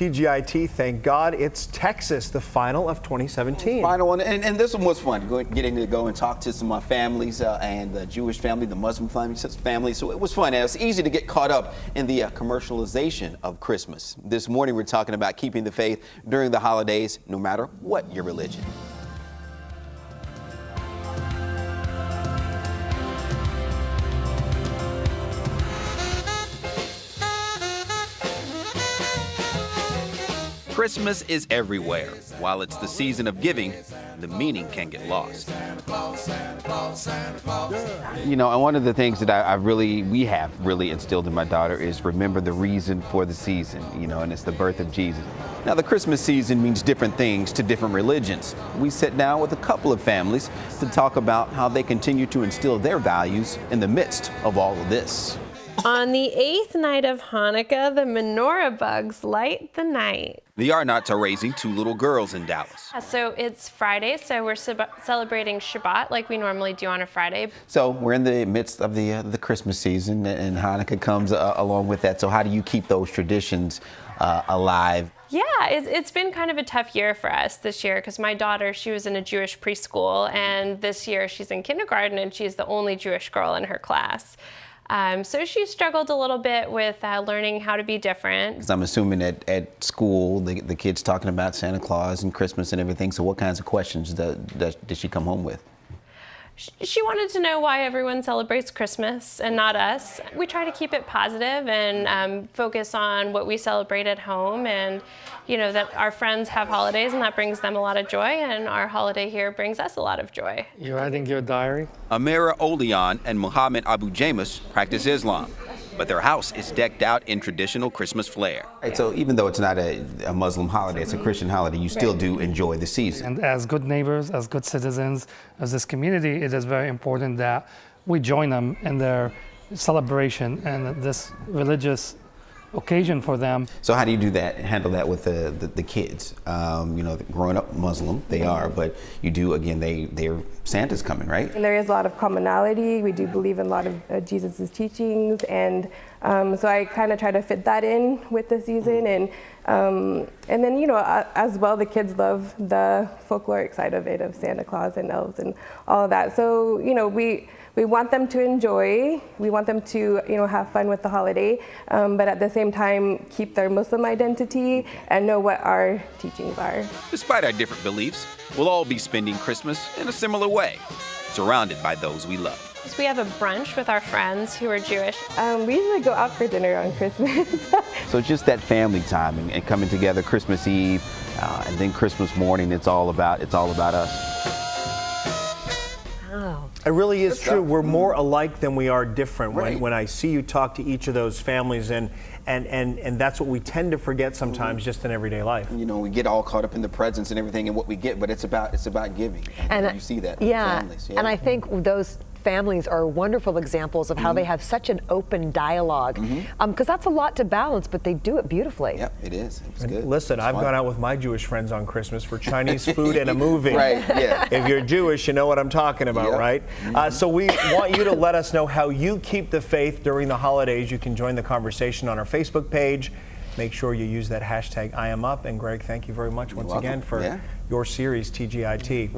TGIT, thank God it's Texas, the final of 2017. Final one, and this one was fun, getting to go and talk to some of my families and the Jewish family, the Muslim family, so it was fun. And it's easy to get caught up in the commercialization of Christmas. This morning we're talking about keeping the faith during the holidays, no matter what your religion. Christmas is everywhere. While it's the season of giving, the meaning can get lost. You know, and one of the things that we have really instilled in my daughter is remember the reason for the season, you know, and it's the birth of Jesus. Now, the Christmas season means different things to different religions. We sit down with a couple of families to talk about how they continue to instill their values in the midst of all of this. On the 8th night of Hanukkah, the menorah bugs light the night. The Arnotts are raising 2 little girls in Dallas. So it's Friday, so we're celebrating Shabbat like we normally do on a Friday. So we're in the midst of the Christmas season, and Hanukkah comes along with that. So how do you keep those traditions alive? Yeah, it's been kind of a tough year for us this year because my daughter, she was in a Jewish preschool, and this year she's in kindergarten and she's the only Jewish girl in her class. So she struggled a little bit with learning how to be different. Because I'm assuming at school, the kids talking about Santa Claus and Christmas and everything. So what kinds of questions did she come home with? She wanted to know why everyone celebrates Christmas and not us. We try to keep it positive and focus on what we celebrate at home, and you know that our friends have holidays and that brings them a lot of joy, and our holiday here brings us a lot of joy. You're writing your diary? Amira Olian and Muhammad Abu Jamus practice Islam, but their house is decked out in traditional Christmas flair. Right, so even though it's not a Muslim holiday, it's a Christian holiday, you still do enjoy the season. And as good neighbors, as good citizens, as this community, it is very important that we join them in their celebration and this religious occasion for them. So how do you do that, handle that with the kids? You know, growing up Muslim, they are, but you do, again, they're Santa's coming, right? And there is a lot of commonality. We do believe in a lot of Jesus' teachings, and so I kind of try to fit that in with the season, and then, you know, as well, the kids love the folkloric side of it, of Santa Claus and elves and all of that. So, you know, we want them to enjoy, we want them to, you know, have fun with the holiday, but at the same time, keep their Muslim identity and know what our teachings are. Despite our different beliefs, we'll all be spending Christmas in a similar way, surrounded by those we love. So we have a brunch with our friends who are Jewish. We usually go out for dinner on Christmas. So just that family time and coming together Christmas Eve and then Christmas morning, it's all about us. It really is true. We're more alike than we are different. Right. When I see you talk to each of those families, and that's what we tend to forget sometimes, just in everyday life. You know, we get all caught up in the presents and everything and what we get, but it's about giving. And you see that in families. Yeah. And I think those families are wonderful examples of how they have such an open dialogue, because that's a lot to balance, but they do it beautifully. Yep, it is. It's good. Listen, I've gone out with my Jewish friends on Christmas for Chinese food and a movie. Right, yeah. If you're Jewish, you know what I'm talking about, right? So we want you to let us know how you keep the faith during the holidays. You can join the conversation on our Facebook page. Make sure you use that hashtag #IamUp. And Greg, thank you very much once again for your series, TGIT.